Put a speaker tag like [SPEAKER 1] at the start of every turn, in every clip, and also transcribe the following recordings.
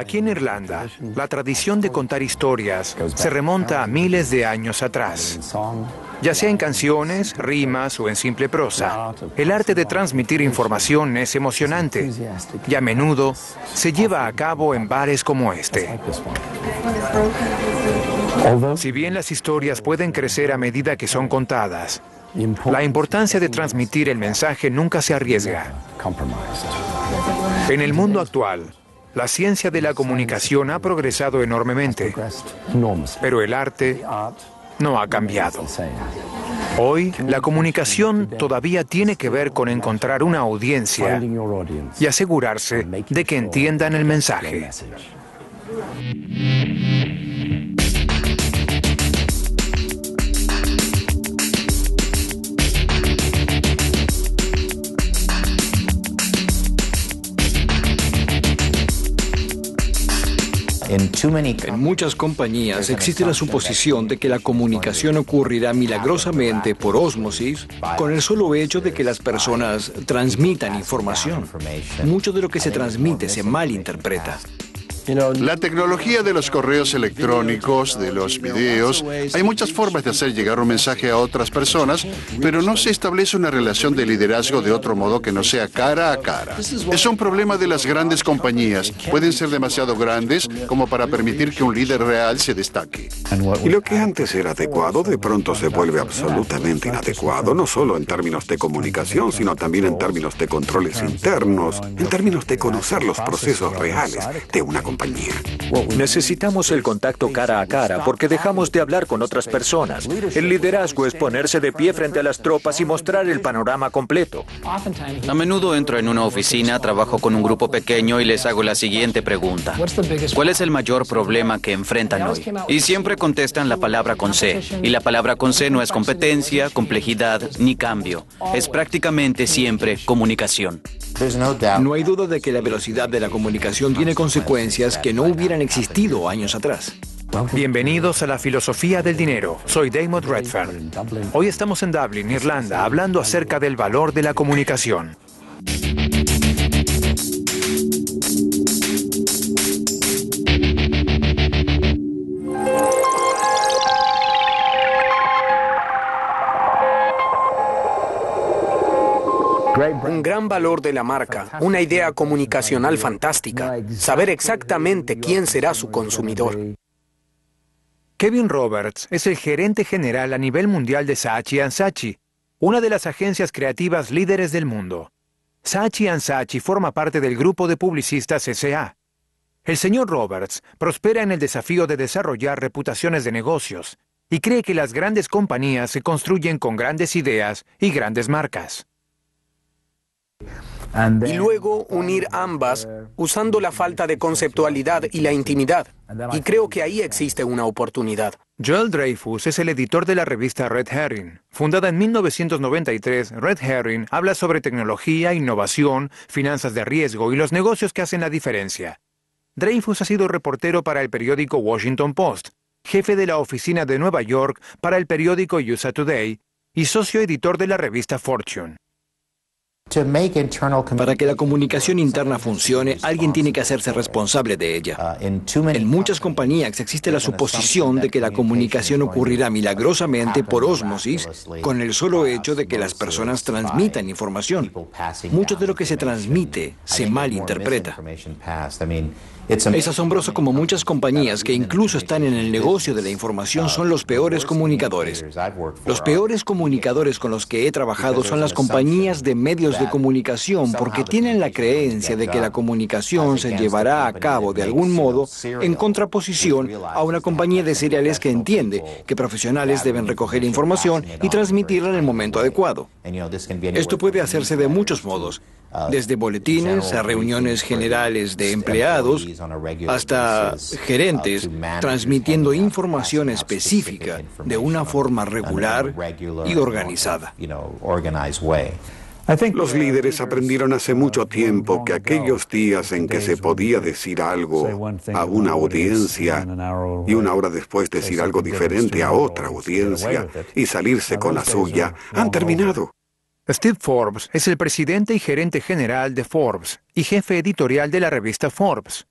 [SPEAKER 1] Aquí en Irlanda, la tradición de contar historias se remonta a miles de años atrás. Ya sea en canciones, rimas o en simple prosa, el arte de transmitir información es emocionante y a menudo se lleva a cabo en bares como este. Si bien las historias pueden crecer a medida que son contadas, la importancia de transmitir el mensaje nunca se arriesga. En el mundo actual, la ciencia de la comunicación ha progresado enormemente, pero el arte no ha cambiado. Hoy, la comunicación todavía tiene que ver con encontrar una audiencia y asegurarse de que entiendan el mensaje.
[SPEAKER 2] En muchas compañías existe la suposición de que la comunicación ocurrirá milagrosamente por ósmosis con el solo hecho de que las personas transmitan información. Mucho de lo que se transmite se malinterpreta.
[SPEAKER 3] La tecnología de los correos electrónicos, de los videos, hay muchas formas de hacer llegar un mensaje a otras personas, pero no se establece una relación de liderazgo de otro modo que no sea cara a cara. Es un problema de las grandes compañías. Pueden ser demasiado grandes como para permitir que un líder real se destaque.
[SPEAKER 4] Y lo que antes era adecuado de pronto se vuelve absolutamente inadecuado, no solo en términos de comunicación, sino también en términos de controles internos, en términos de conocer los procesos reales de una compañía.
[SPEAKER 5] Necesitamos el contacto cara a cara porque dejamos de hablar con otras personas. El liderazgo es ponerse de pie frente a las tropas y mostrar el panorama completo.
[SPEAKER 6] A menudo entro en una oficina, trabajo con un grupo pequeño y les hago la siguiente pregunta. ¿Cuál es el mayor problema que enfrentan hoy? Y siempre contestan la palabra con C. Y la palabra con C no es competencia, complejidad ni cambio. Es prácticamente siempre comunicación.
[SPEAKER 2] No hay duda de que la velocidad de la comunicación tiene consecuencias que no hubieran existido años atrás.
[SPEAKER 1] Bienvenidos a la filosofía del dinero. Soy Damon Redfern. Hoy estamos en Dublín, Irlanda, hablando acerca del valor de la comunicación.
[SPEAKER 7] Un gran valor de la marca, una idea comunicacional fantástica, saber exactamente quién será su consumidor.
[SPEAKER 1] Kevin Roberts es el gerente general a nivel mundial de Saatchi & Saatchi, una de las agencias creativas líderes del mundo. Saatchi & Saatchi forma parte del grupo de publicistas S.A. El señor Roberts prospera en el desafío de desarrollar reputaciones de negocios y cree que las grandes compañías se construyen con grandes ideas y grandes marcas.
[SPEAKER 7] Y luego unir ambas usando la falta de conceptualidad y la intimidad. Y creo que ahí existe una oportunidad.
[SPEAKER 1] Joel Dreyfus es el editor de la revista Red Herring. Fundada en 1993, Red Herring habla sobre tecnología, innovación, finanzas de riesgo y los negocios que hacen la diferencia. Dreyfus ha sido reportero para el periódico Washington Post, jefe de la oficina de Nueva York para el periódico USA Today y socio editor de la revista Fortune.
[SPEAKER 2] Para que la comunicación interna funcione, alguien tiene que hacerse responsable de ella. En muchas compañías existe la suposición de que la comunicación ocurrirá milagrosamente por ósmosis con el solo hecho de que las personas transmitan información. Mucho de lo que se transmite se malinterpreta. Es asombroso como muchas compañías que incluso están en el negocio de la información son los peores comunicadores. Los peores comunicadores con los que he trabajado son las compañías de medios de comunicación porque tienen la creencia de que la comunicación se llevará a cabo de algún modo en contraposición a una compañía de cereales que entiende que profesionales deben recoger información y transmitirla en el momento adecuado. Esto puede hacerse de muchos modos, desde boletines a reuniones generales de empleados hasta gerentes transmitiendo información específica de una forma regular y organizada.
[SPEAKER 4] Los líderes aprendieron hace mucho tiempo que aquellos días en que se podía decir algo a una audiencia y una hora después decir algo diferente a otra audiencia y salirse con la suya, han terminado.
[SPEAKER 1] Steve Forbes es el presidente y gerente general de Forbes y jefe editorial de la revista Forbes.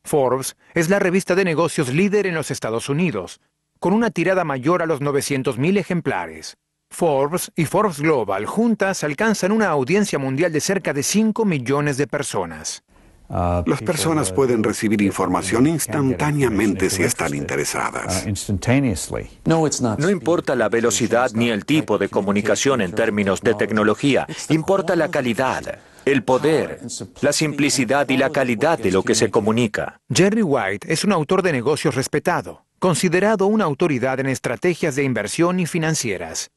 [SPEAKER 1] Forbes es la revista de negocios líder en los Estados Unidos, con una tirada mayor a los 900.000 ejemplares. Forbes y Forbes Global juntas alcanzan una audiencia mundial de cerca de 5 millones de personas.
[SPEAKER 4] Las personas pueden recibir información instantáneamente si están interesadas.
[SPEAKER 5] No importa la velocidad ni el tipo de comunicación en términos de tecnología, importa la calidad, el poder, la simplicidad y la calidad de lo que se comunica.
[SPEAKER 1] Jerry White es un autor de negocios respetado, considerado una autoridad en estrategias de inversión y financieras.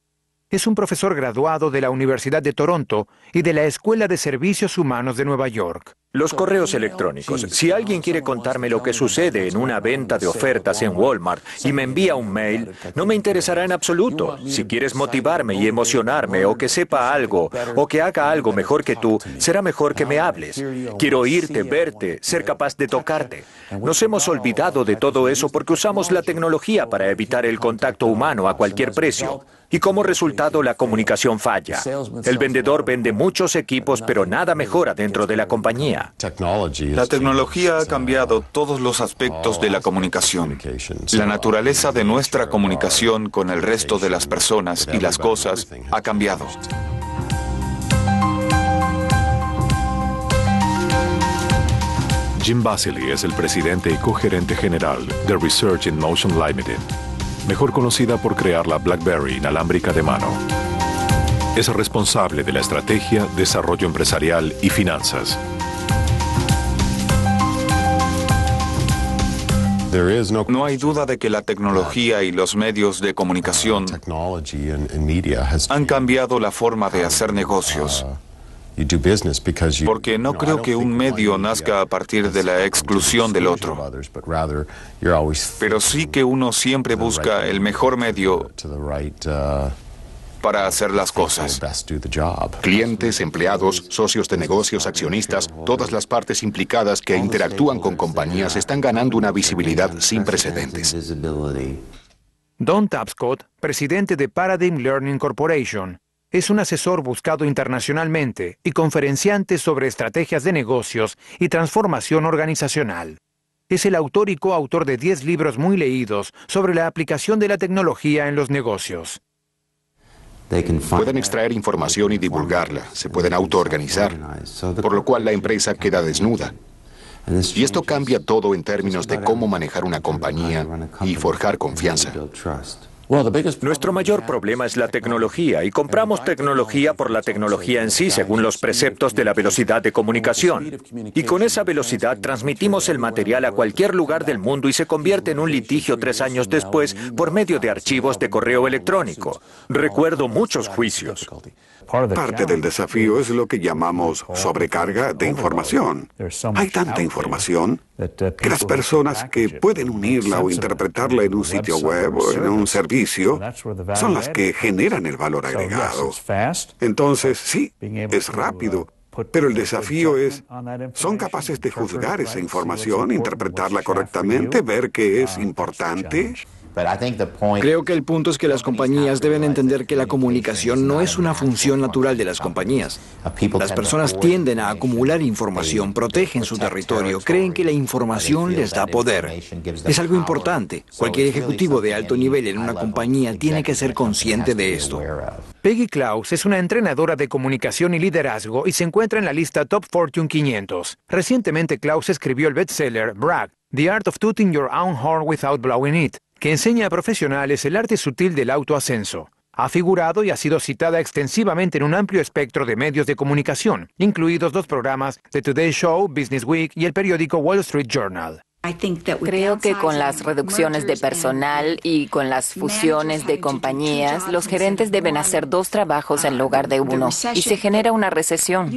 [SPEAKER 1] Es un profesor graduado de la Universidad de Toronto y de la Escuela de Servicios Humanos de Nueva York.
[SPEAKER 5] Los correos electrónicos. Si alguien quiere contarme lo que sucede en una venta de ofertas en Walmart y me envía un mail, no me interesará en absoluto. Si quieres motivarme y emocionarme o que sepa algo o que haga algo mejor que tú, será mejor que me hables. Quiero oírte, verte, ser capaz de tocarte. Nos hemos olvidado de todo eso porque usamos la tecnología para evitar el contacto humano a cualquier precio. Y como resultado, la comunicación falla. El vendedor vende muchos equipos, pero nada mejora dentro de la compañía.
[SPEAKER 8] La tecnología ha cambiado todos los aspectos de la comunicación. La naturaleza de nuestra comunicación con el resto de las personas y las cosas ha cambiado.
[SPEAKER 9] Jim Vasily es el presidente y cogerente general de Research in Motion Limited, mejor conocida por crear la BlackBerry inalámbrica de mano. Es responsable de la estrategia, desarrollo empresarial y finanzas.
[SPEAKER 8] No hay duda de que la tecnología y los medios de comunicación han cambiado la forma de hacer negocios. Porque no creo que un medio nazca a partir de la exclusión del otro. Pero sí que uno siempre busca el mejor medio para hacer las cosas.
[SPEAKER 10] Clientes, empleados, socios de negocios, accionistas, todas las partes implicadas que interactúan con compañías están ganando una visibilidad sin precedentes.
[SPEAKER 1] Don Tapscott, presidente de Paradigm Learning Corporation, es un asesor buscado internacionalmente y conferenciante sobre estrategias de negocios y transformación organizacional. Es el autor y coautor de 10 libros muy leídos sobre la aplicación de la tecnología en los negocios.
[SPEAKER 10] Pueden extraer información y divulgarla, se pueden autoorganizar, por lo cual la empresa queda desnuda. Y esto cambia todo en términos de cómo manejar una compañía y forjar confianza.
[SPEAKER 5] Nuestro mayor problema es la tecnología y compramos tecnología por la tecnología en sí, según los preceptos de la velocidad de comunicación. Y con esa velocidad transmitimos el material a cualquier lugar del mundo y se convierte en un litigio 3 años después por medio de archivos de correo electrónico. Recuerdo muchos juicios.
[SPEAKER 4] Parte del desafío es lo que llamamos sobrecarga de información. Hay tanta información que las personas que pueden unirla o interpretarla en un sitio web o en un servicio son las que generan el valor agregado. Entonces, sí, es rápido. Pero el desafío es, ¿son capaces de juzgar esa información, interpretarla correctamente, ver que es importante?
[SPEAKER 2] Creo que el punto es que las compañías deben entender que la comunicación no es una función natural de las compañías. Las personas tienden a acumular información, protegen su territorio, creen que la información les da poder. Es algo importante. Cualquier ejecutivo de alto nivel en una compañía tiene que ser consciente de esto.
[SPEAKER 1] Peggy Klaus es una entrenadora de comunicación y liderazgo y se encuentra en la lista Top Fortune 500. Recientemente Klaus escribió el bestseller Brag, The Art of Tooting Your Own Horn Without Blowing It, que enseña a profesionales el arte sutil del autoascenso. Ha figurado y ha sido citada extensivamente en un amplio espectro de medios de comunicación, incluidos los programas The Today Show, Business Week y el periódico Wall Street Journal.
[SPEAKER 11] Creo que con las reducciones de personal y con las fusiones de compañías, los gerentes deben hacer 2 trabajos en lugar de 1 y se genera una recesión.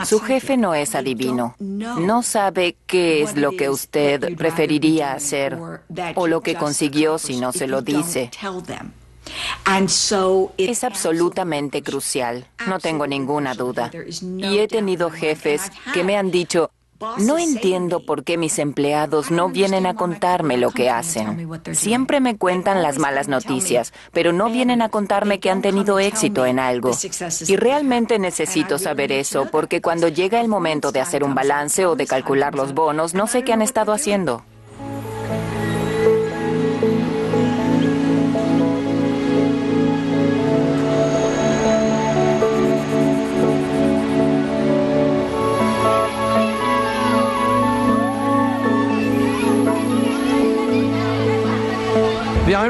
[SPEAKER 11] Su jefe no es adivino. No sabe qué es lo que usted preferiría hacer o lo que consiguió si no se lo dice. Es absolutamente crucial, no tengo ninguna duda. Y he tenido jefes que me han dicho, No entiendo por qué mis empleados no vienen a contarme lo que hacen. Siempre me cuentan las malas noticias, pero no vienen a contarme que han tenido éxito en algo. Y realmente necesito saber eso, porque cuando llega el momento de hacer un balance o de calcular los bonos, no sé qué han estado haciendo.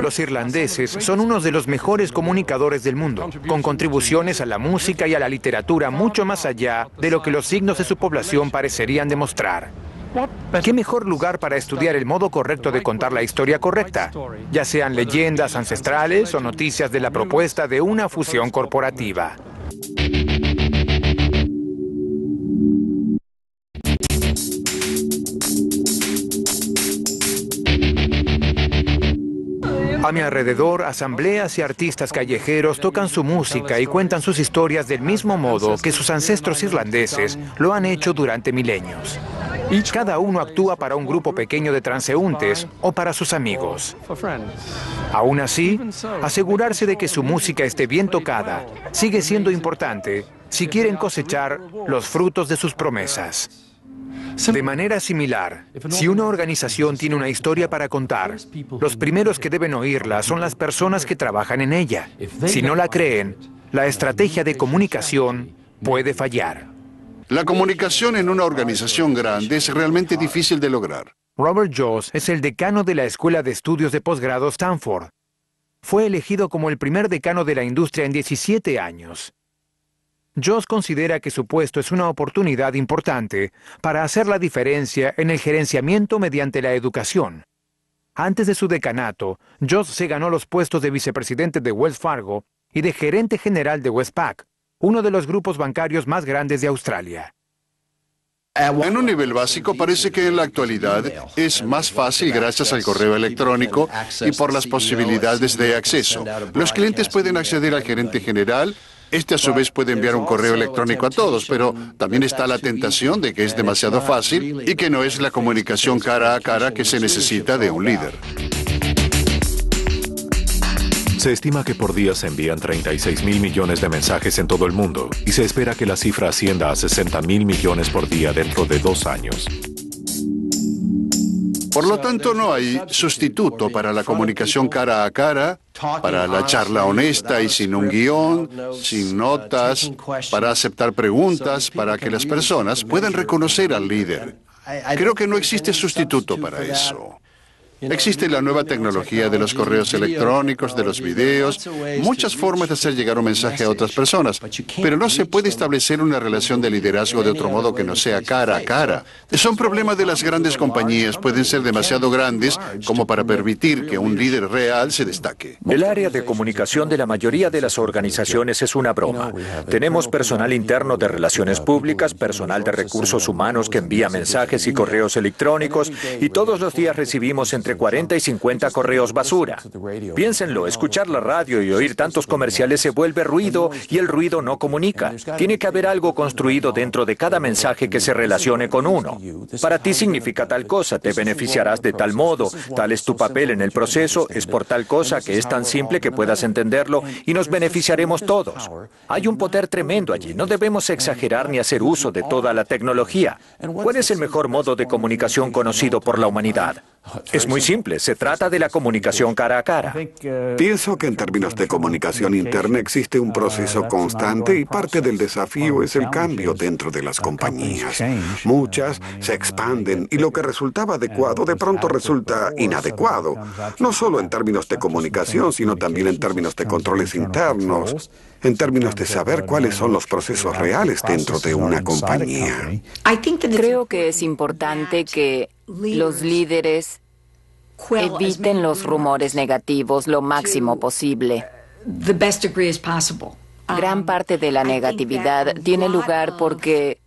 [SPEAKER 1] Los irlandeses son unos de los mejores comunicadores del mundo, con contribuciones a la música y a la literatura mucho más allá de lo que los signos de su población parecerían demostrar. ¿Qué mejor lugar para estudiar el modo correcto de contar la historia correcta? Ya sean leyendas ancestrales o noticias de la propuesta de una fusión corporativa. A mi alrededor, asambleas y artistas callejeros tocan su música y cuentan sus historias del mismo modo que sus ancestros irlandeses lo han hecho durante milenios. Cada uno actúa para un grupo pequeño de transeúntes o para sus amigos. Aún así, asegurarse de que su música esté bien tocada sigue siendo importante si quieren cosechar los frutos de sus promesas. De manera similar, si una organización tiene una historia para contar, los primeros que deben oírla son las personas que trabajan en ella. Si no la creen, la estrategia de comunicación puede fallar.
[SPEAKER 3] La comunicación en una organización grande es realmente difícil de lograr.
[SPEAKER 1] Robert Joss es el decano de la Escuela de Estudios de Posgrado Stanford. Fue elegido como el primer decano de la industria en 17 años. Joss considera que su puesto es una oportunidad importante para hacer la diferencia en el gerenciamiento mediante la educación. Antes de su decanato, Joss se ganó los puestos de vicepresidente de Wells Fargo y de gerente general de Westpac, uno de los grupos bancarios más grandes de Australia.
[SPEAKER 3] En un nivel básico, parece que en la actualidad es más fácil gracias al correo electrónico y por las posibilidades de acceso. Los clientes pueden acceder al gerente general. Este a su vez puede enviar un correo electrónico a todos, pero también está la tentación de que es demasiado fácil y que no es la comunicación cara a cara que se necesita de un líder.
[SPEAKER 9] Se estima que por día se envían 36.000 millones de mensajes en todo el mundo y se espera que la cifra ascienda a 60.000 millones por día dentro de 2 años.
[SPEAKER 3] Por lo tanto, no hay sustituto para la comunicación cara a cara, para la charla honesta y sin un guión, sin notas, para aceptar preguntas, para que las personas puedan reconocer al líder. Creo que no existe sustituto para eso. Existe la nueva tecnología de los correos electrónicos, de los videos, muchas formas de hacer llegar un mensaje a otras personas, pero no se puede establecer una relación de liderazgo de otro modo que no sea cara a cara. Es un problema de las grandes compañías, pueden ser demasiado grandes como para permitir que un líder real se destaque.
[SPEAKER 5] El área de comunicación de la mayoría de las organizaciones es una broma. Tenemos personal interno de relaciones públicas, personal de recursos humanos que envía mensajes y correos electrónicos, y todos los días recibimos entre 40 y 50 correos basura. Piénsenlo, escuchar la radio y oír tantos comerciales se vuelve ruido y el ruido no comunica. Tiene que haber algo construido dentro de cada mensaje que se relacione con uno. Para ti significa tal cosa, te beneficiarás de tal modo, tal es tu papel en el proceso, es por tal cosa que es tan simple que puedas entenderlo y nos beneficiaremos todos. Hay un poder tremendo allí, no debemos exagerar ni hacer uso de toda la tecnología. ¿Cuál es el mejor modo de comunicación conocido por la humanidad? Es muy simple, se trata de la comunicación cara a cara.
[SPEAKER 4] Pienso que en términos de comunicación interna existe un proceso constante y parte del desafío es el cambio dentro de las compañías. Muchas se expanden y lo que resultaba adecuado de pronto resulta inadecuado, no solo en términos de comunicación, sino también en términos de controles internos, en términos de saber cuáles son los procesos reales dentro de una compañía.
[SPEAKER 11] Creo que es importante que los líderes eviten los rumores negativos lo máximo posible. Gran parte de la negatividad tiene lugar porque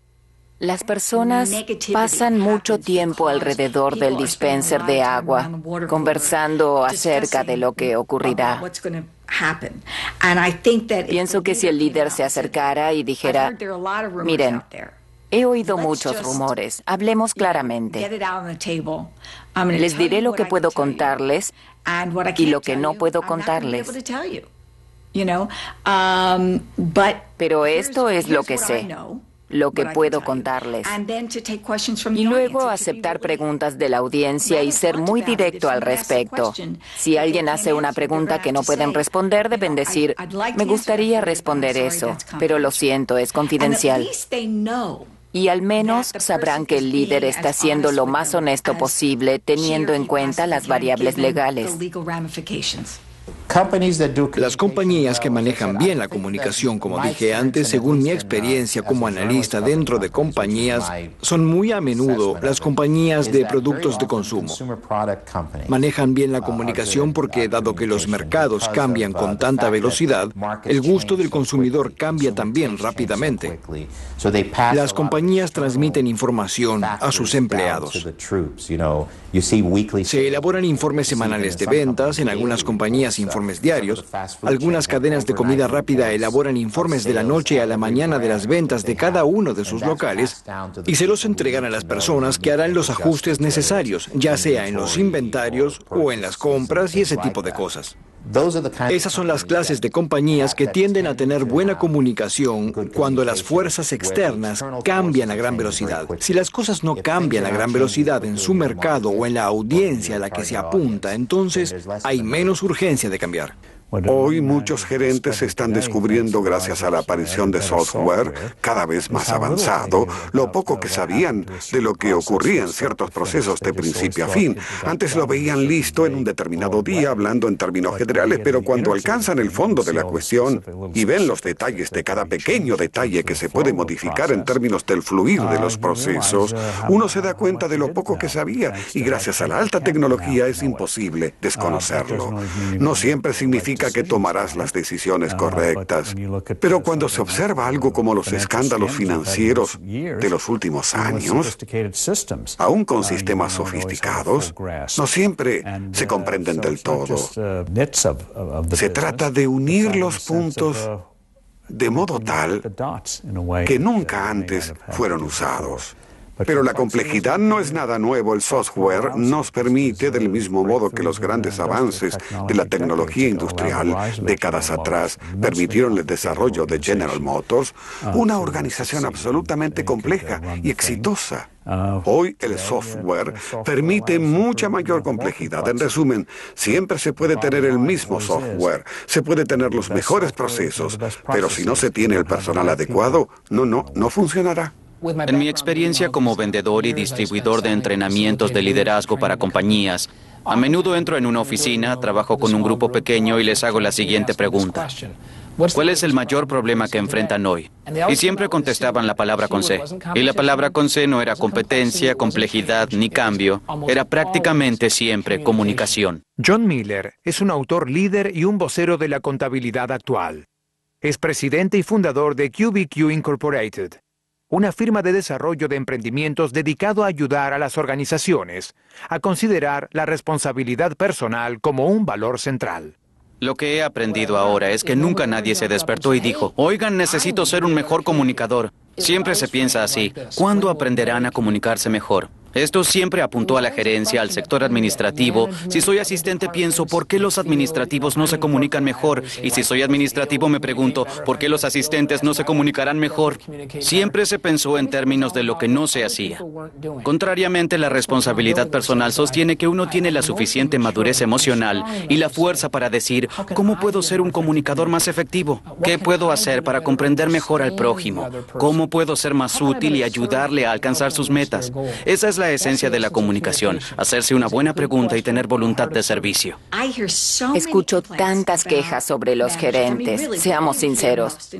[SPEAKER 11] las personas pasan mucho tiempo alrededor del dispenser de agua, conversando acerca de lo que ocurrirá. Pienso que si el líder se acercara y dijera, miren, He oído muchos rumores. Hablemos claramente. Les diré lo que puedo contarles y lo que no puedo contarles. Pero esto es lo que sé, lo que puedo contarles. Y luego aceptar preguntas de la audiencia y ser muy directo al respecto. Si alguien hace una pregunta que no pueden responder, deben decir, me gustaría responder eso, pero lo siento, es confidencial. Y al menos sabrán que el líder está siendo lo más honesto posible, teniendo en cuenta las variables legales.
[SPEAKER 2] Las compañías que manejan bien la comunicación, como dije antes, según mi experiencia como analista dentro de compañías, son muy a menudo las compañías de productos de consumo. Manejan bien la comunicación porque, dado que los mercados cambian con tanta velocidad, el gusto del consumidor cambia también rápidamente. Las compañías transmiten información a sus empleados. Se elaboran informes semanales de ventas, en algunas compañías informes diarios. Algunas cadenas de comida rápida elaboran informes de la noche a la mañana de las ventas de cada uno de sus locales y se los entregan a las personas que harán los ajustes necesarios, ya sea en los inventarios o en las compras y ese tipo de cosas. Esas son las clases de compañías que tienden a tener buena comunicación cuando las fuerzas externas cambian a gran velocidad. Si las cosas no cambian a gran velocidad en su mercado o en la audiencia a la que se apunta, entonces hay menos urgencia de cambiar.
[SPEAKER 4] Hoy muchos gerentes están descubriendo, gracias a la aparición de software cada vez más avanzado, lo poco que sabían de lo que ocurría en ciertos procesos de principio a fin. Antes lo veían listo en un determinado día, hablando en términos generales, pero cuando alcanzan el fondo de la cuestión y ven los detalles de cada pequeño detalle que se puede modificar en términos del fluir de los procesos, uno se da cuenta de lo poco que sabía y gracias a la alta tecnología es imposible desconocerlo. No siempre significa que tomarás las decisiones correctas. Pero cuando se observa algo como los escándalos financieros de los últimos años, aún con sistemas sofisticados, no siempre se comprenden del todo. Se trata de unir los puntos de modo tal que nunca antes fueron usados. Pero la complejidad no es nada nuevo. El software nos permite, del mismo modo que los grandes avances de la tecnología industrial décadas atrás permitieron el desarrollo de General Motors, una organización absolutamente compleja y exitosa. Hoy el software permite mucha mayor complejidad. En resumen, siempre se puede tener el mismo software, se puede tener los mejores procesos, pero si no se tiene el personal adecuado, no funcionará.
[SPEAKER 6] En mi experiencia como vendedor y distribuidor de entrenamientos de liderazgo para compañías, a menudo entro en una oficina, trabajo con un grupo pequeño y les hago la siguiente pregunta. ¿Cuál es el mayor problema que enfrentan hoy? Y siempre contestaban la palabra con C. Y la palabra con C no era competencia, complejidad ni cambio. Era prácticamente siempre comunicación.
[SPEAKER 1] John Miller es un autor líder y un vocero de la contabilidad actual. Es presidente y fundador de QBQ Incorporated, una firma de desarrollo de emprendimientos dedicado a ayudar a las organizaciones a considerar la responsabilidad personal como un valor central.
[SPEAKER 6] Lo que he aprendido ahora es que nunca nadie se despertó y dijo, oigan, necesito ser un mejor comunicador. Siempre se piensa así, ¿cuándo aprenderán a comunicarse mejor? Esto siempre apuntó a la gerencia, al sector administrativo. Si soy asistente pienso, ¿por qué los administrativos no se comunican mejor? Y si soy administrativo me pregunto, ¿por qué los asistentes no se comunicarán mejor? Siempre se pensó en términos de lo que no se hacía. Contrariamente, la responsabilidad personal sostiene que uno tiene la suficiente madurez emocional y la fuerza para decir, ¿cómo puedo ser un comunicador más efectivo? ¿Qué puedo hacer para comprender mejor al prójimo? ¿Cómo puedo ser más útil y ayudarle a alcanzar sus metas? Esa es la esencia de la comunicación, hacerse una buena pregunta y tener voluntad de servicio.
[SPEAKER 11] Escucho tantas quejas sobre los gerentes. Seamos sinceros.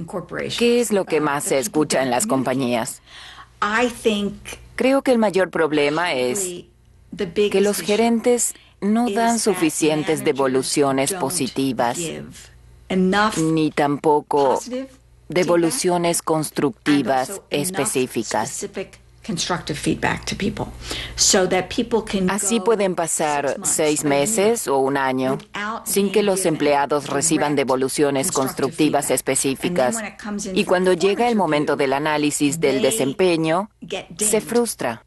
[SPEAKER 11] ¿Qué es lo que más se escucha en las compañías? Creo que el mayor problema es que los gerentes no dan suficientes devoluciones positivas, ni tampoco devoluciones constructivas específicas. Así pueden pasar 6 meses o un año sin que los empleados reciban devoluciones constructivas específicas. Y cuando llega el momento del análisis del desempeño, se frustra.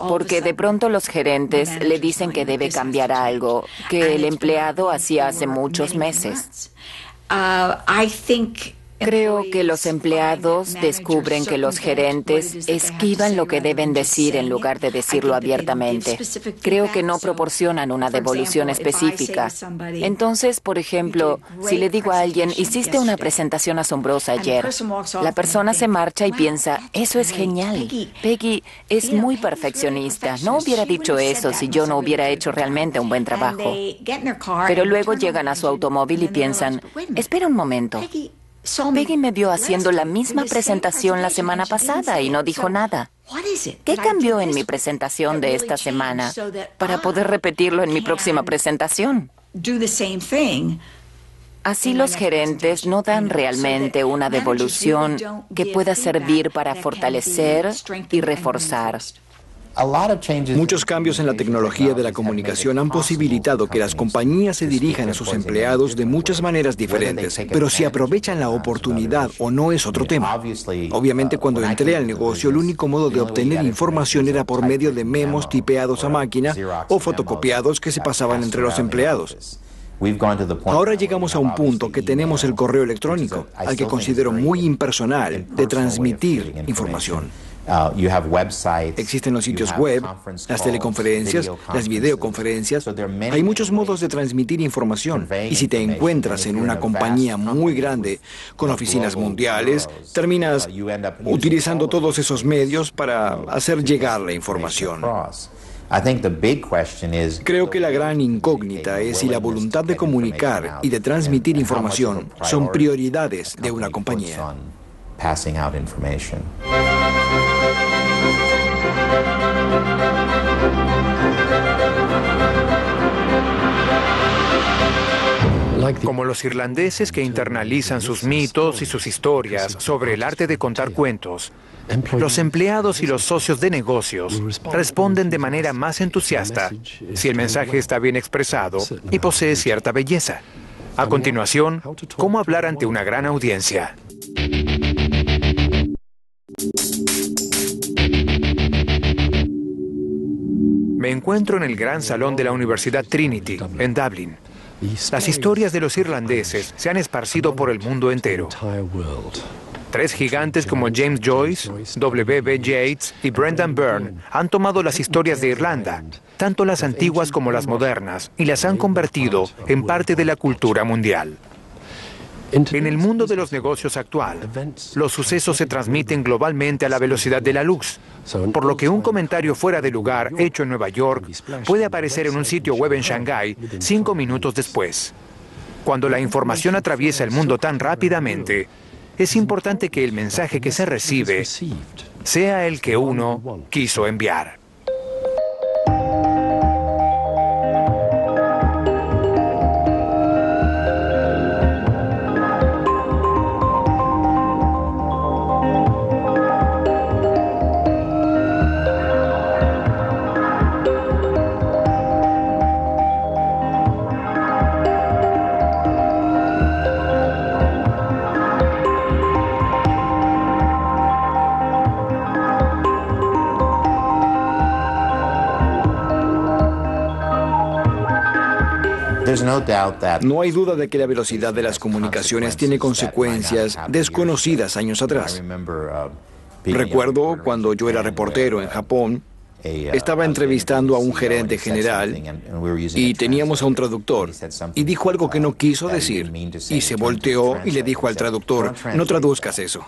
[SPEAKER 11] Porque de pronto los gerentes le dicen que debe cambiar algo que el empleado hacía hace muchos meses. Creo que los empleados descubren que los gerentes esquivan lo que deben decir en lugar de decirlo abiertamente. Creo que no proporcionan una devolución específica. Entonces, por ejemplo, si le digo a alguien, hiciste una presentación asombrosa ayer, la persona se marcha y piensa, eso es genial. Peggy es muy perfeccionista. No hubiera dicho eso si yo no hubiera hecho realmente un buen trabajo. Pero luego llegan a su automóvil y piensan, espera un momento. Peggy me vio haciendo la misma presentación la semana pasada y no dijo nada. ¿Qué cambió en mi presentación de esta semana para poder repetirlo en mi próxima presentación? Así los gerentes no dan realmente una devolución que pueda servir para fortalecer y reforzar.
[SPEAKER 2] Muchos cambios en la tecnología de la comunicación han posibilitado que las compañías se dirijan a sus empleados de muchas maneras diferentes, pero si aprovechan la oportunidad o no es otro tema. Obviamente, cuando entré al negocio, el único modo de obtener información era por medio de memos tipeados a máquina o fotocopiados que se pasaban entre los empleados. Ahora llegamos a un punto que tenemos el correo electrónico, al que considero muy impersonal, de transmitir información. Existen los sitios web, las teleconferencias, las videoconferencias. Hay muchos modos de transmitir información. Y si te encuentras en una compañía muy grande con oficinas mundiales, terminas utilizando todos esos medios para hacer llegar la información. Creo que la gran incógnita es si la voluntad de comunicar y de transmitir información son prioridades de una compañía.
[SPEAKER 1] Como los irlandeses que internalizan sus mitos y sus historias sobre el arte de contar cuentos, los empleados y los socios de negocios responden de manera más entusiasta si el mensaje está bien expresado y posee cierta belleza. A continuación, cómo hablar ante una gran audiencia. Me encuentro en el gran salón de la Universidad Trinity, en Dublín. Las historias de los irlandeses se han esparcido por el mundo entero. Tres gigantes como James Joyce, W.B. Yeats y Brendan Byrne han tomado las historias de Irlanda, tanto las antiguas como las modernas, y las han convertido en parte de la cultura mundial. En el mundo de los negocios actual, los sucesos se transmiten globalmente a la velocidad de la luz, por lo que un comentario fuera de lugar hecho en Nueva York puede aparecer en un sitio web en Shanghái 5 minutos después. Cuando la información atraviesa el mundo tan rápidamente, es importante que el mensaje que se recibe sea el que uno quiso enviar.
[SPEAKER 2] No hay duda de que la velocidad de las comunicaciones tiene consecuencias desconocidas años atrás. Recuerdo cuando yo era reportero en Japón, estaba entrevistando a un gerente general y teníamos a un traductor y dijo algo que no quiso decir y se volteó y le dijo al traductor, no traduzcas eso.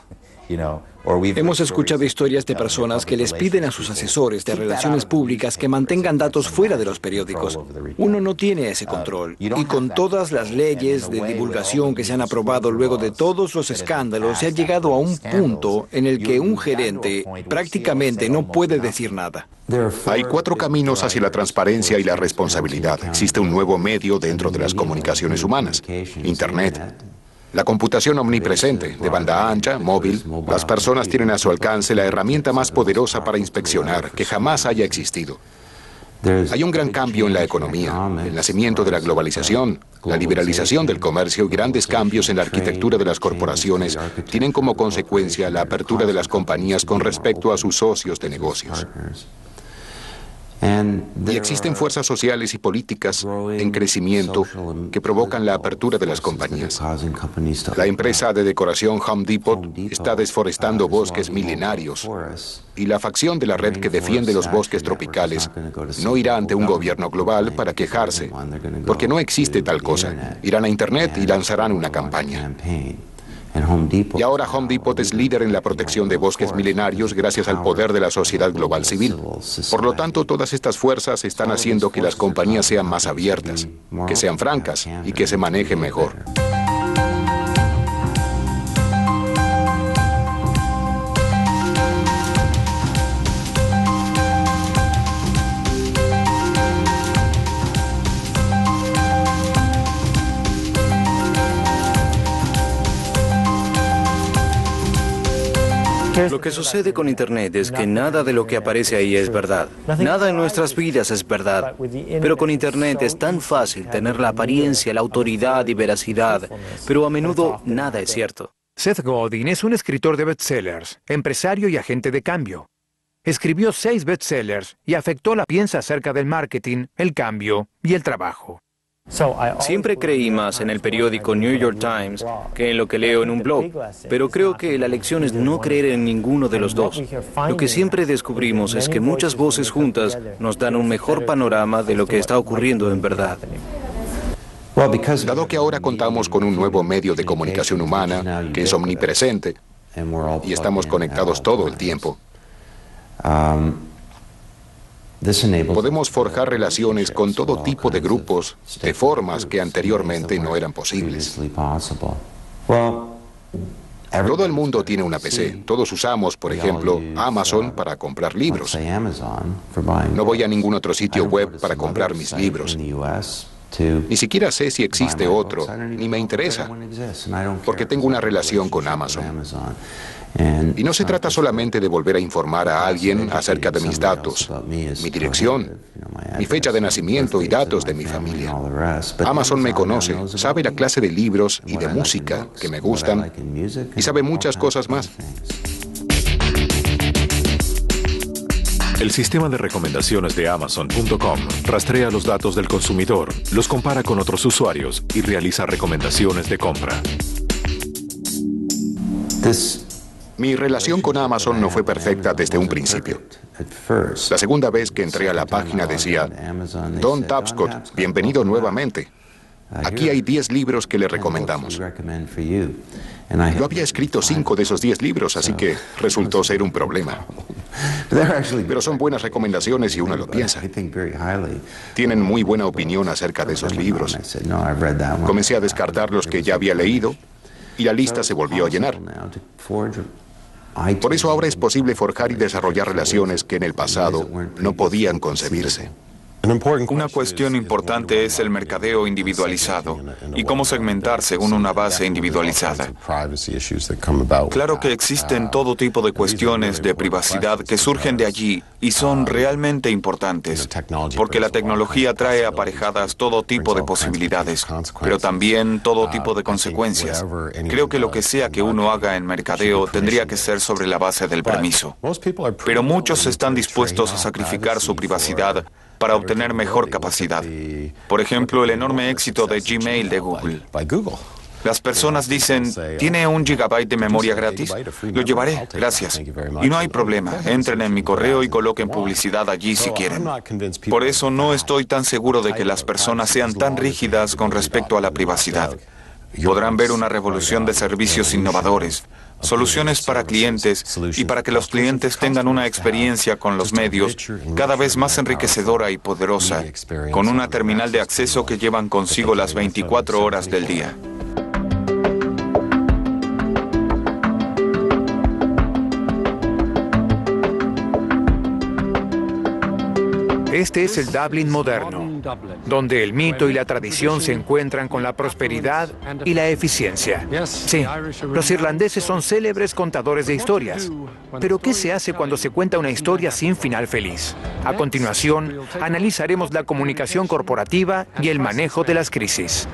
[SPEAKER 2] Hemos escuchado historias de personas que les piden a sus asesores de relaciones públicas que mantengan datos fuera de los periódicos. Uno no tiene ese control. Y con todas las leyes de divulgación que se han aprobado luego de todos los escándalos, se ha llegado a un punto en el que un gerente prácticamente no puede decir nada.
[SPEAKER 10] Hay 4 caminos hacia la transparencia y la responsabilidad. Existe un nuevo medio dentro de las comunicaciones humanas: Internet. La computación omnipresente, de banda ancha, móvil. Las personas tienen a su alcance la herramienta más poderosa para inspeccionar que jamás haya existido. Hay un gran cambio en la economía, el nacimiento de la globalización, La liberalización del comercio y grandes cambios en la arquitectura de las corporaciones tienen como consecuencia la apertura de las compañías con respecto a sus socios de negocios. Y existen fuerzas sociales y políticas en crecimiento que provocan la apertura de las compañías. La empresa de decoración Home Depot está desforestando bosques milenarios y la facción de la red que defiende los bosques tropicales no irá ante un gobierno global para quejarse, porque no existe tal cosa. Irán a Internet y lanzarán una campaña. Y ahora Home Depot es líder en la protección de bosques milenarios gracias al poder de la sociedad global civil. Por lo tanto, todas estas fuerzas están haciendo que las compañías sean más abiertas, que sean francas y que se manejen mejor.
[SPEAKER 12] Lo que sucede con Internet es que nada de lo que aparece ahí es verdad. Nada en nuestras vidas es verdad. Pero con Internet es tan fácil tener la apariencia, la autoridad y veracidad, pero a menudo nada es cierto.
[SPEAKER 1] Seth Godin es un escritor de bestsellers, empresario y agente de cambio. Escribió 6 bestsellers y afectó la piensa acerca del marketing, el cambio y el trabajo.
[SPEAKER 12] Siempre creí más en el periódico New York Times que en lo que leo en un blog, pero creo que la lección es no creer en ninguno de los dos. Lo que siempre descubrimos es que muchas voces juntas nos dan un mejor panorama de lo que está ocurriendo en verdad.
[SPEAKER 10] Dado que ahora contamos con un nuevo medio de comunicación humana que es omnipresente y estamos conectados todo el tiempo, podemos forjar relaciones con todo tipo de grupos de formas que anteriormente no eran posibles. Todo el mundo tiene una PC. Todos usamos, por ejemplo, Amazon para comprar libros. No voy a ningún otro sitio web para comprar mis libros. Ni siquiera sé si existe otro, ni me interesa, porque tengo una relación con Amazon. Y no se trata solamente de volver a informar a alguien acerca de mis datos, mi dirección, mi fecha de nacimiento y datos de mi familia. Amazon me conoce, sabe la clase de libros y de música que me gustan y sabe muchas cosas más.
[SPEAKER 9] El sistema de recomendaciones de Amazon.com rastrea los datos del consumidor, los compara con otros usuarios y realiza recomendaciones de compra.
[SPEAKER 10] Mi relación con Amazon no fue perfecta desde un principio. La segunda vez que entré a la página decía, Don Tapscott, bienvenido nuevamente. Aquí hay 10 libros que le recomendamos. Yo había escrito 5 de esos 10 libros, así que resultó ser un problema. Pero son buenas recomendaciones y uno lo piensa. Tienen muy buena opinión acerca de esos libros. Comencé a descartar los que ya había leído y la lista se volvió a llenar. Por eso ahora es posible forjar y desarrollar relaciones que en el pasado no podían concebirse.
[SPEAKER 8] Una cuestión importante es el mercadeo individualizado y cómo segmentar según una base individualizada. Claro que existen todo tipo de cuestiones de privacidad que surgen de allí y son realmente importantes, porque la tecnología trae aparejadas todo tipo de posibilidades, pero también todo tipo de consecuencias. Creo que lo que sea que uno haga en mercadeo tendría que ser sobre la base del permiso. Pero muchos están dispuestos a sacrificar su privacidad para obtener mejor capacidad. Por ejemplo, el enorme éxito de Gmail de Google. Las personas dicen, ¿tiene 1 GB de memoria gratis? Lo llevaré, gracias. Y no hay problema, entren en mi correo y coloquen publicidad allí si quieren. Por eso no estoy tan seguro de que las personas sean tan rígidas con respecto a la privacidad. Podrán ver una revolución de servicios innovadores, soluciones para clientes y para que los clientes tengan una experiencia con los medios cada vez más enriquecedora y poderosa, con una terminal de acceso que llevan consigo las 24 horas del día.
[SPEAKER 1] Este es el Dublín moderno, donde el mito y la tradición se encuentran con la prosperidad y la eficiencia. Sí, los irlandeses son célebres contadores de historias. Pero ¿qué se hace cuando se cuenta una historia sin final feliz? A continuación, analizaremos la comunicación corporativa y el manejo de las crisis.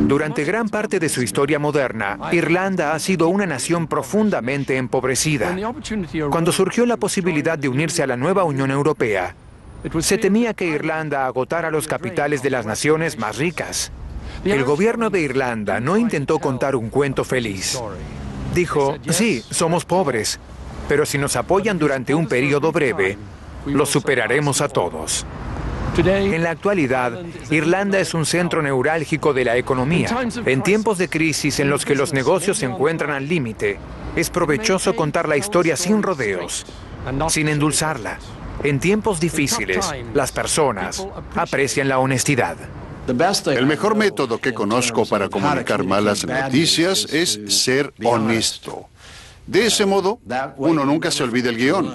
[SPEAKER 1] Durante gran parte de su historia moderna, Irlanda ha sido una nación profundamente empobrecida. Cuando surgió la posibilidad de unirse a la nueva Unión Europea, se temía que Irlanda agotara los capitales de las naciones más ricas. El gobierno de Irlanda no intentó contar un cuento feliz. Dijo, sí, somos pobres, pero si nos apoyan durante un periodo breve, los superaremos a todos. En la actualidad, Irlanda es un centro neurálgico de la economía. En tiempos de crisis en los que los negocios se encuentran al límite, es provechoso contar la historia sin rodeos, sin endulzarla. En tiempos difíciles, las personas aprecian la honestidad.
[SPEAKER 3] El mejor método que conozco para comunicar malas noticias es ser honesto. De ese modo, uno nunca se olvida el guión.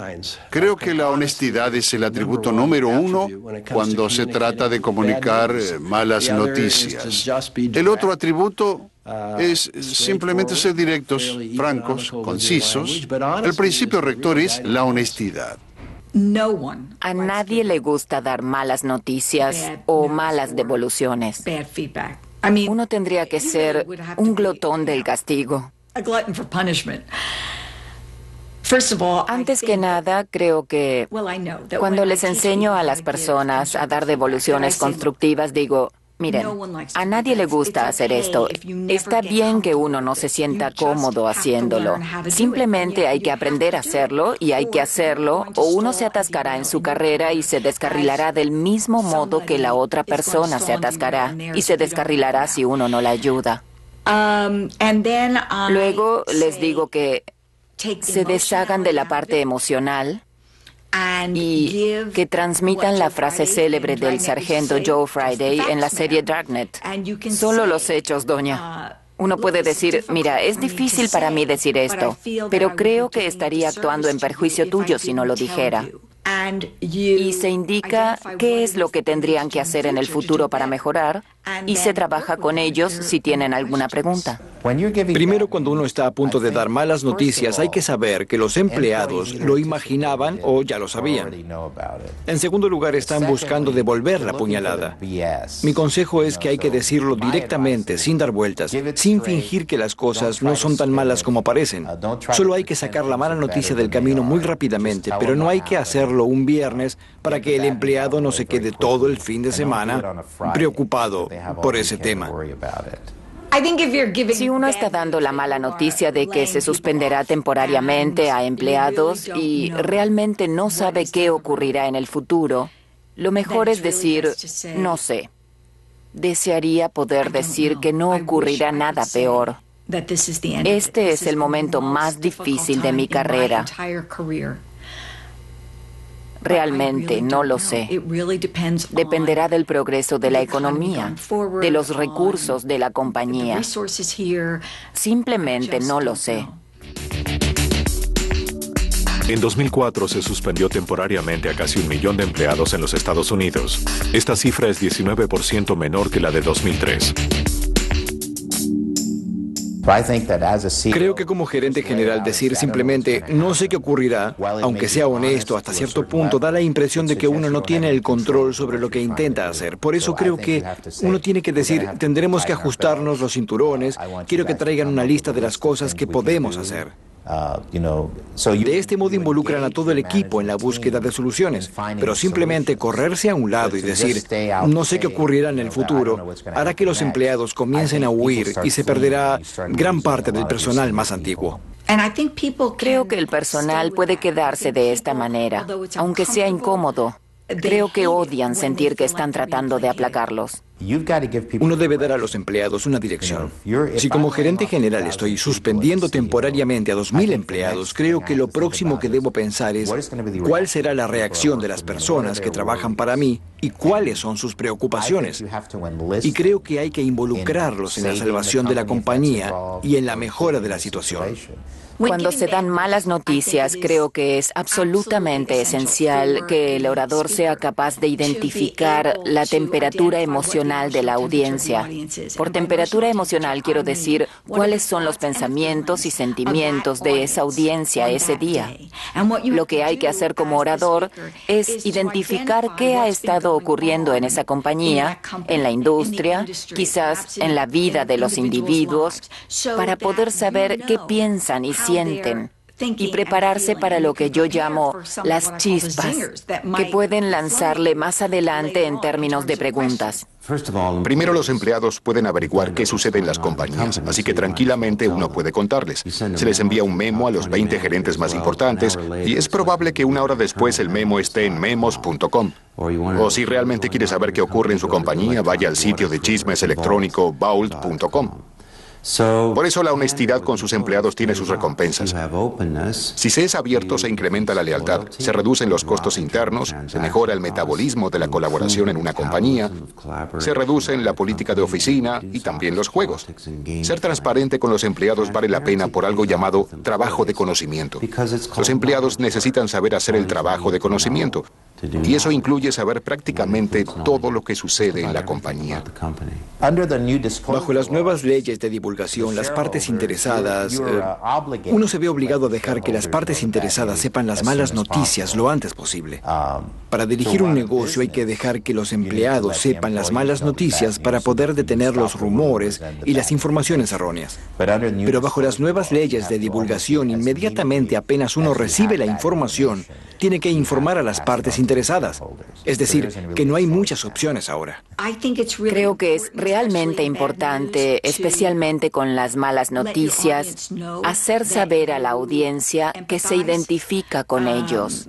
[SPEAKER 3] Creo que la honestidad es el atributo número uno cuando se trata de comunicar malas noticias. El otro atributo es simplemente ser directos, francos, concisos. El principio rector es la honestidad.
[SPEAKER 11] A nadie le gusta dar malas noticias o malas devoluciones. Uno tendría que ser un glotón del castigo. Antes que nada, creo que cuando les enseño a las personas a dar devoluciones constructivas, digo, miren, a nadie le gusta hacer esto. Está bien que uno no se sienta cómodo haciéndolo. Simplemente hay que aprender a hacerlo y hay que hacerlo o uno se atascará en su carrera y se descarrilará del mismo modo que la otra persona se atascará y se descarrilará si uno no la ayuda. Luego les digo que se deshagan de la parte emocional y que transmitan la frase célebre del sargento Joe Friday en la serie Dragnet. Solo los hechos, doña. Uno puede decir, mira, es difícil para mí decir esto, pero creo que estaría actuando en perjuicio tuyo si no lo dijera. Y se indica qué es lo que tendrían que hacer en el futuro para mejorar y se trabaja con ellos si tienen alguna pregunta.
[SPEAKER 2] Primero, cuando uno está a punto de dar malas noticias, hay que saber que los empleados lo imaginaban o ya lo sabían. En segundo lugar, están buscando devolver la puñalada. Mi consejo es que hay que decirlo directamente, sin dar vueltas, sin fingir que las cosas no son tan malas como parecen. Solo hay que sacar la mala noticia del camino muy rápidamente, pero no hay que hacerlo un viernes para que el empleado no se quede todo el fin de semana preocupado por ese tema.
[SPEAKER 11] Si uno está dando la mala noticia de que se suspenderá temporariamente a empleados y realmente no sabe qué ocurrirá en el futuro, lo mejor es decir, no sé. Desearía poder decir que no ocurrirá nada peor. Este es el momento más difícil de mi carrera. Realmente no lo sé. Dependerá del progreso de la economía, de los recursos de la compañía. Simplemente no lo sé.
[SPEAKER 9] En 2004 se suspendió temporariamente a casi 1 millón de empleados en los Estados Unidos. Esta cifra es 19% menor que la de 2003.
[SPEAKER 2] Creo que como gerente general decir simplemente no sé qué ocurrirá, aunque sea honesto hasta cierto punto, da la impresión de que uno no tiene el control sobre lo que intenta hacer. Por eso creo que uno tiene que decir, tendremos que ajustarnos los cinturones, quiero que traigan una lista de las cosas que podemos hacer. De este modo involucran a todo el equipo en la búsqueda de soluciones, pero simplemente correrse a un lado y decir, no sé qué ocurrirá en el futuro, hará que los empleados comiencen a huir y se perderá gran parte del personal más antiguo.
[SPEAKER 11] Creo que el personal puede quedarse de esta manera, aunque sea incómodo. Creo que odian sentir que están tratando de aplacarlos.
[SPEAKER 2] Uno debe dar a los empleados una dirección. Si como gerente general estoy suspendiendo temporariamente a 2.000 empleados, creo que lo próximo que debo pensar es cuál será la reacción de las personas que trabajan para mí y cuáles son sus preocupaciones. Y creo que hay que involucrarlos en la salvación de la compañía y en la mejora de la situación.
[SPEAKER 11] Cuando se dan malas noticias, creo que es absolutamente esencial que el orador sea capaz de identificar la temperatura emocional de la audiencia. Por temperatura emocional quiero decir cuáles son los pensamientos y sentimientos de esa audiencia ese día. Lo que hay que hacer como orador es identificar qué ha estado ocurriendo en esa compañía, en la industria, quizás en la vida de los individuos, para poder saber qué piensan y sienten y prepararse para lo que yo llamo las chispas, que pueden lanzarle más adelante en términos de preguntas.
[SPEAKER 10] Primero, los empleados pueden averiguar qué sucede en las compañías, así que tranquilamente uno puede contarles. Se les envía un memo a los 20 gerentes más importantes y es probable que una hora después el memo esté en memos.com. O si realmente quiere saber qué ocurre en su compañía, vaya al sitio de chismes electrónico vault.com. Por eso la honestidad con sus empleados tiene sus recompensas. Si se es abierto, se incrementa la lealtad, se reducen los costos internos, se mejora el metabolismo de la colaboración en una compañía, se reducen la política de oficina y también los juegos. Ser transparente con los empleados vale la pena por algo llamado trabajo de conocimiento. Los empleados necesitan saber hacer el trabajo de conocimiento. Y eso incluye saber prácticamente todo lo que sucede en la compañía.
[SPEAKER 2] Bajo las nuevas leyes de divulgación, las partes interesadas, uno se ve obligado a dejar que las partes interesadas sepan las malas noticias lo antes posible. Para dirigir un negocio hay que dejar que los empleados sepan las malas noticias para poder detener los rumores y las informaciones erróneas. Pero bajo las nuevas leyes de divulgación, inmediatamente apenas uno recibe la información, tiene que informar a las partes interesadas. Es decir, que no hay muchas opciones ahora.
[SPEAKER 11] Creo que es realmente importante, especialmente con las malas noticias, hacer saber a la audiencia que se identifica con ellos.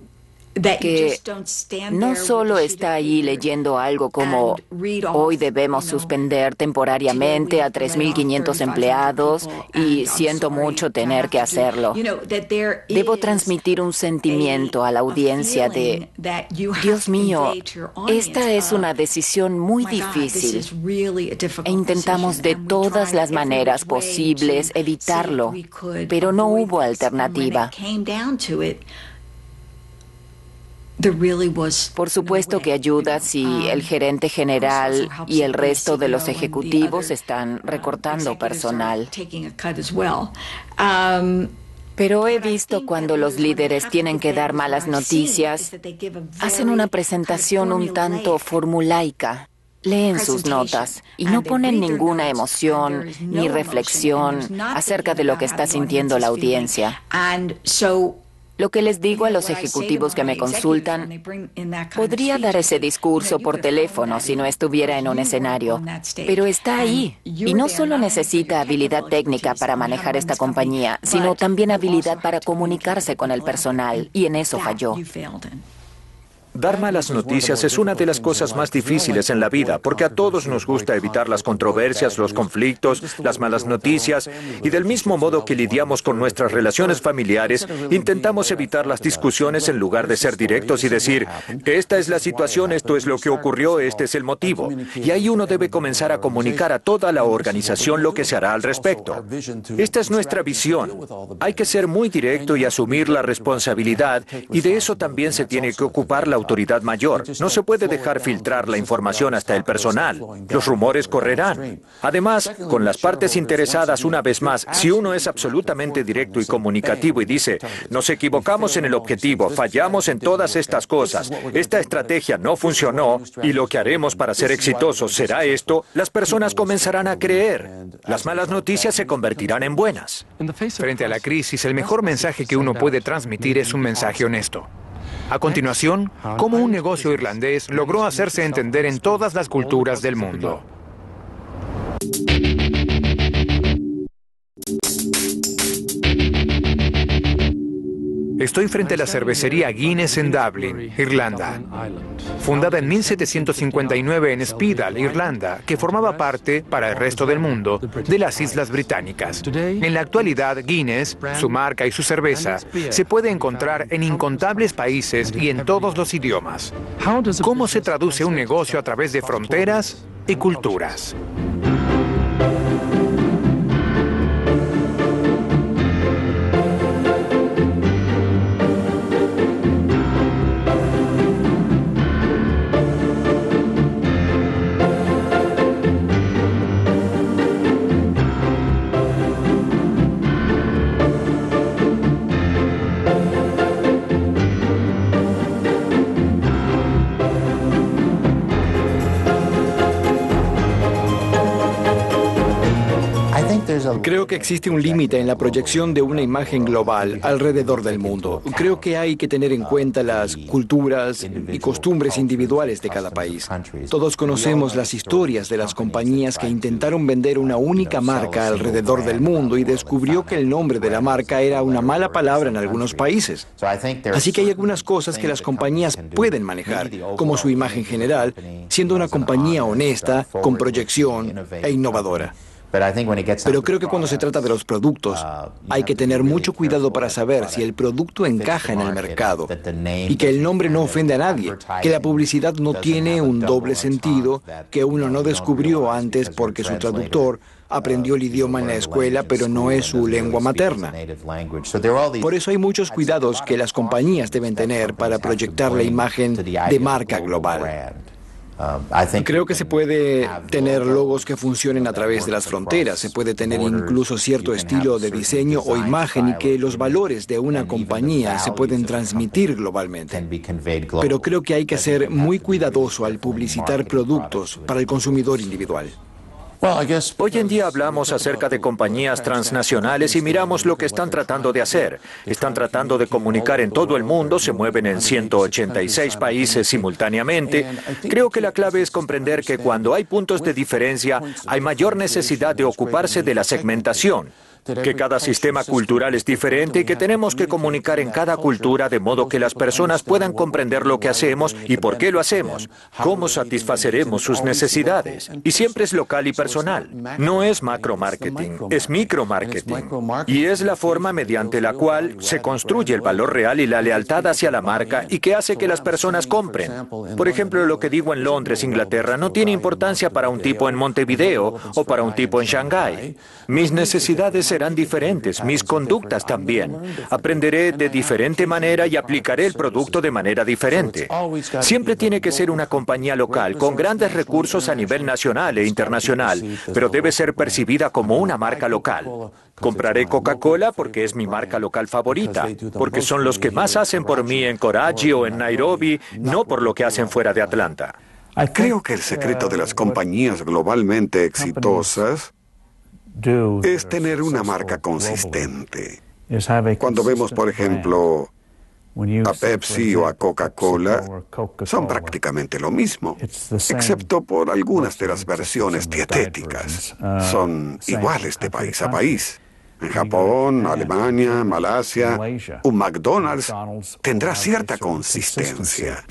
[SPEAKER 11] Que no solo está ahí leyendo algo como hoy debemos suspender temporariamente a 3.500 empleados y siento mucho tener que hacerlo. Debo transmitir un sentimiento a la audiencia de Dios mío, esta es una decisión muy difícil e intentamos de todas las maneras posibles evitarlo, pero no hubo alternativa. Por supuesto que ayuda si el gerente general y el resto de los ejecutivos están recortando personal. Pero he visto cuando los líderes tienen que dar malas noticias, hacen una presentación un tanto formulaica. Leen sus notas y no ponen ninguna emoción ni reflexión acerca de lo que está sintiendo la audiencia. Lo que les digo a los ejecutivos que me consultan, podría dar ese discurso por teléfono si no estuviera en un escenario, pero está ahí. Y no solo necesita habilidad técnica para manejar esta compañía, sino también habilidad para comunicarse con el personal, y en eso falló.
[SPEAKER 5] Dar malas noticias es una de las cosas más difíciles en la vida, porque a todos nos gusta evitar las controversias, los conflictos, las malas noticias, y del mismo modo que lidiamos con nuestras relaciones familiares, intentamos evitar las discusiones en lugar de ser directos y decir, esta es la situación, esto es lo que ocurrió, este es el motivo. Y ahí uno debe comenzar a comunicar a toda la organización lo que se hará al respecto. Esta es nuestra visión. Hay que ser muy directo y asumir la responsabilidad, y de eso también se tiene que ocupar la autoridad mayor. No se puede dejar filtrar la información hasta el personal. Los rumores correrán. Además, con las partes interesadas, una vez más, si uno es absolutamente directo y comunicativo y dice, nos equivocamos en el objetivo, fallamos en todas estas cosas, esta estrategia no funcionó y lo que haremos para ser exitosos será esto, las personas comenzarán a creer. Las malas noticias se convertirán en buenas.
[SPEAKER 1] Frente a la crisis, el mejor mensaje que uno puede transmitir es un mensaje honesto. A continuación, cómo un negocio irlandés logró hacerse entender en todas las culturas del mundo. Estoy frente a la cervecería Guinness en Dublin, Irlanda. Fundada en 1759 en Spidal, Irlanda, que formaba parte, para el resto del mundo, de las Islas Británicas. En la actualidad, Guinness, su marca y su cerveza, se puede encontrar en incontables países y en todos los idiomas. ¿Cómo se traduce un negocio a través de fronteras y culturas?
[SPEAKER 2] Creo que existe un límite en la proyección de una imagen global alrededor del mundo. Creo que hay que tener en cuenta las culturas y costumbres individuales de cada país. Todos conocemos las historias de las compañías que intentaron vender una única marca alrededor del mundo y descubrió que el nombre de la marca era una mala palabra en algunos países. Así que hay algunas cosas que las compañías pueden manejar, como su imagen general, siendo una compañía honesta, con proyección e innovadora. Pero creo que cuando se trata de los productos, hay que tener mucho cuidado para saber si el producto encaja en el mercado y que el nombre no ofende a nadie, que la publicidad no tiene un doble sentido que uno no descubrió antes porque su traductor aprendió el idioma en la escuela, pero no es su lengua materna. Por eso hay muchos cuidados que las compañías deben tener para proyectar la imagen de marca global. Creo que se puede tener logos que funcionen a través de las fronteras, se puede tener incluso cierto estilo de diseño o imagen y que los valores de una compañía se pueden transmitir globalmente. Pero creo que hay que ser muy cuidadoso al publicitar productos para el consumidor individual.
[SPEAKER 5] Hoy en día hablamos acerca de compañías transnacionales y miramos lo que están tratando de hacer. Están tratando de comunicar en todo el mundo, se mueven en 186 países simultáneamente. Creo que la clave es comprender que cuando hay puntos de diferencia, hay mayor necesidad de ocuparse de la segmentación. Que cada sistema cultural es diferente y que tenemos que comunicar en cada cultura de modo que las personas puedan comprender lo que hacemos y por qué lo hacemos, cómo satisfaceremos sus necesidades. Y siempre es local y personal. No es macro-marketing, es micro-marketing. Y es la forma mediante la cual se construye el valor real y la lealtad hacia la marca y que hace que las personas compren. Por ejemplo, lo que digo en Londres, Inglaterra, no tiene importancia para un tipo en Montevideo o para un tipo en Shanghái. Mis necesidades serán diferentes, mis conductas también. Aprenderé de diferente manera y aplicaré el producto de manera diferente. Siempre tiene que ser una compañía local, con grandes recursos a nivel nacional e internacional, pero debe ser percibida como una marca local. Compraré Coca-Cola porque es mi marca local favorita, porque son los que más hacen por mí en Karachi o en Nairobi, no por lo que hacen fuera de Atlanta.
[SPEAKER 4] Creo que el secreto de las compañías globalmente exitosas es tener una marca consistente. Cuando vemos, por ejemplo, a Pepsi o a Coca-Cola, son prácticamente lo mismo, excepto por algunas de las versiones dietéticas. Son iguales de país a país. En Japón, Alemania, Malasia, un McDonald's tendrá cierta consistencia.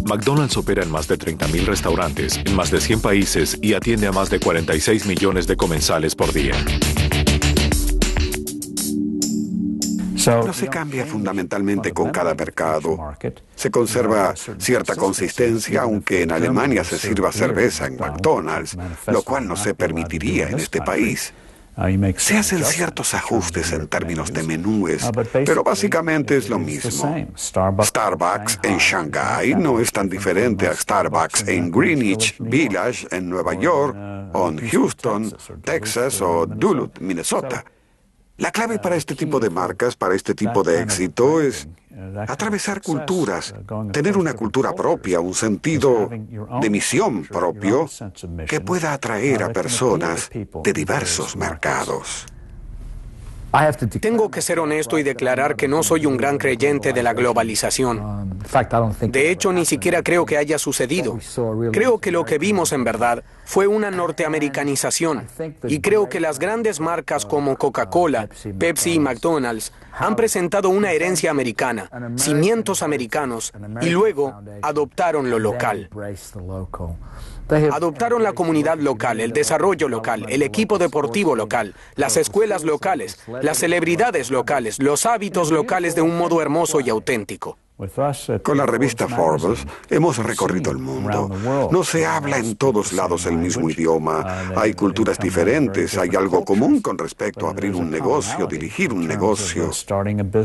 [SPEAKER 9] McDonald's opera en más de 30.000 restaurantes, en más de 100 países y atiende a más de 46 millones de comensales por día.
[SPEAKER 4] No se cambia fundamentalmente con cada mercado. Se conserva cierta consistencia, aunque en Alemania se sirva cerveza en McDonald's, lo cual no se permitiría en este país. Se hacen ciertos ajustes en términos de menúes, pero básicamente es lo mismo. Starbucks en Shanghái no es tan diferente a Starbucks en Greenwich Village en Nueva York, o en Houston, Texas o Duluth, Minnesota. La clave para este tipo de marcas, para este tipo de éxito, es atravesar culturas, tener una cultura propia, un sentido de misión propio que pueda atraer a personas de diversos mercados.
[SPEAKER 7] Tengo que ser honesto y declarar que no soy un gran creyente de la globalización. De hecho, ni siquiera creo que haya sucedido. Creo que lo que vimos en verdad fue una norteamericanización, y creo que las grandes marcas como Coca-Cola, Pepsi y McDonald's han presentado una herencia americana, cimientos americanos, y luego adoptaron lo local. Adoptaron la comunidad local, el desarrollo local, el equipo deportivo local, las escuelas locales, las celebridades locales, los hábitos locales de un modo hermoso y auténtico.
[SPEAKER 4] Con la revista Forbes hemos recorrido el mundo. No se habla en todos lados el mismo idioma. Hay culturas diferentes, hay algo común con respecto a abrir un negocio, dirigir un negocio.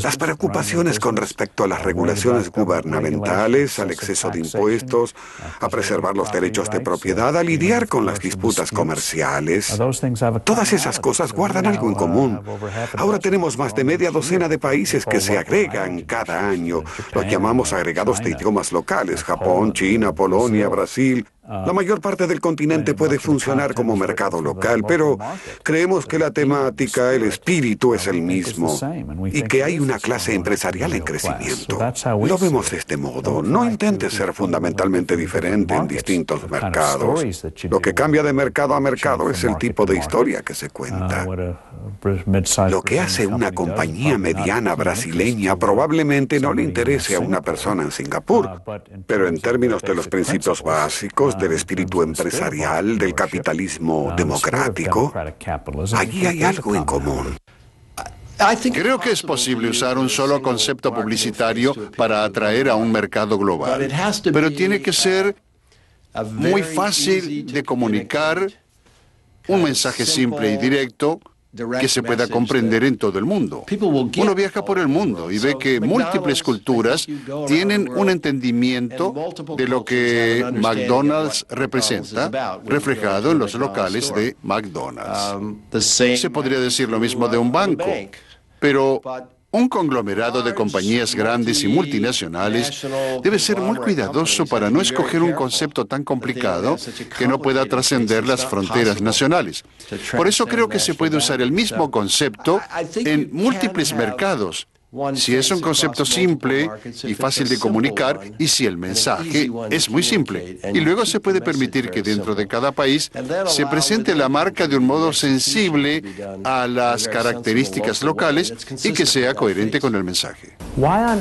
[SPEAKER 4] Las preocupaciones con respecto a las regulaciones gubernamentales, al exceso de impuestos, a preservar los derechos de propiedad, a lidiar con las disputas comerciales. Todas esas cosas guardan algo en común. Ahora tenemos más de media docena de países que se agregan cada año. Los llamamos agregados de idiomas locales: Japón, China, Polonia, Brasil. La mayor parte del continente puede funcionar como mercado local, pero creemos que la temática, el espíritu es el mismo y que hay una clase empresarial en crecimiento. Lo vemos de este modo. No intentes ser fundamentalmente diferente en distintos mercados. Lo que cambia de mercado a mercado es el tipo de historia que se cuenta. Lo que hace una compañía mediana brasileña probablemente no le interese a una persona en Singapur, pero en términos de los principios básicos, del espíritu empresarial, del capitalismo democrático, allí hay algo en común.
[SPEAKER 3] Creo que es posible usar un solo concepto publicitario para atraer a un mercado global, pero tiene que ser muy fácil de comunicar, un mensaje simple y directo que se pueda comprender en todo el mundo. Uno viaja por el mundo y ve que múltiples culturas tienen un entendimiento de lo que McDonald's representa, reflejado en los locales de McDonald's. Se podría decir lo mismo de un banco, pero un conglomerado de compañías grandes y multinacionales debe ser muy cuidadoso para no escoger un concepto tan complicado que no pueda trascender las fronteras nacionales. Por eso creo que se puede usar el mismo concepto en múltiples mercados, si es un concepto simple y fácil de comunicar y si el mensaje es muy simple. Y luego se puede permitir que dentro de cada país se presente la marca de un modo sensible a las características locales y que sea coherente con el mensaje.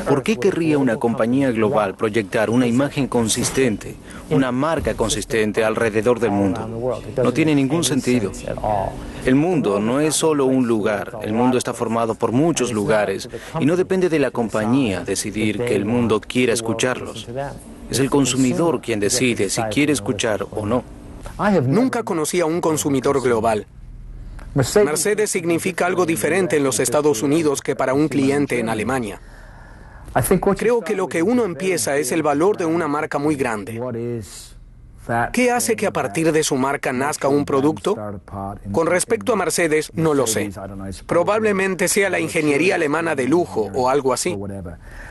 [SPEAKER 12] ¿Por qué querría una compañía global proyectar una imagen consistente, una marca consistente alrededor del mundo? No tiene ningún sentido. El mundo no es solo un lugar, el mundo está formado por muchos lugares y no depende de la compañía decidir que el mundo quiera escucharlos. Es el consumidor quien decide si quiere escuchar o no.
[SPEAKER 7] Nunca conocí a un consumidor global. Mercedes significa algo diferente en los Estados Unidos que para un cliente en Alemania. Creo que lo que uno empieza es el valor de una marca muy grande. ¿Qué hace que a partir de su marca nazca un producto? Con respecto a Mercedes, no lo sé. Probablemente sea la ingeniería alemana de lujo o algo así.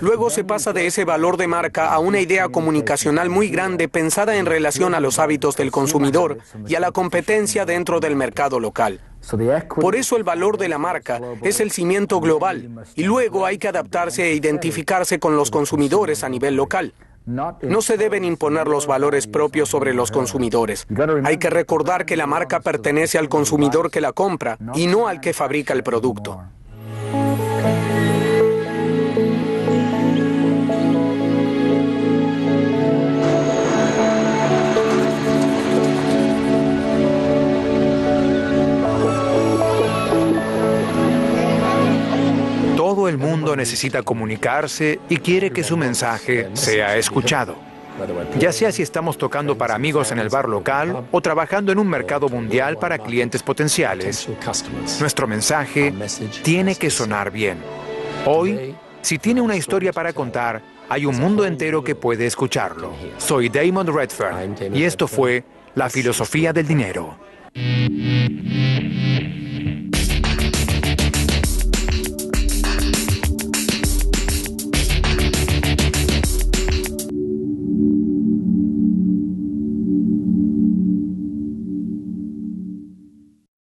[SPEAKER 7] Luego se pasa de ese valor de marca a una idea comunicacional muy grande pensada en relación a los hábitos del consumidor y a la competencia dentro del mercado local. Por eso el valor de la marca es el cimiento global y luego hay que adaptarse e identificarse con los consumidores a nivel local. No se deben imponer los valores propios sobre los consumidores. Hay que recordar que la marca pertenece al consumidor que la compra y no al que fabrica el producto.
[SPEAKER 1] Todo el mundo necesita comunicarse y quiere que su mensaje sea escuchado. Ya sea si estamos tocando para amigos en el bar local o trabajando en un mercado mundial para clientes potenciales, nuestro mensaje tiene que sonar bien. Hoy, si tiene una historia para contar, hay un mundo entero que puede escucharlo. Soy Damon Redfern y esto fue La Filosofía del Dinero.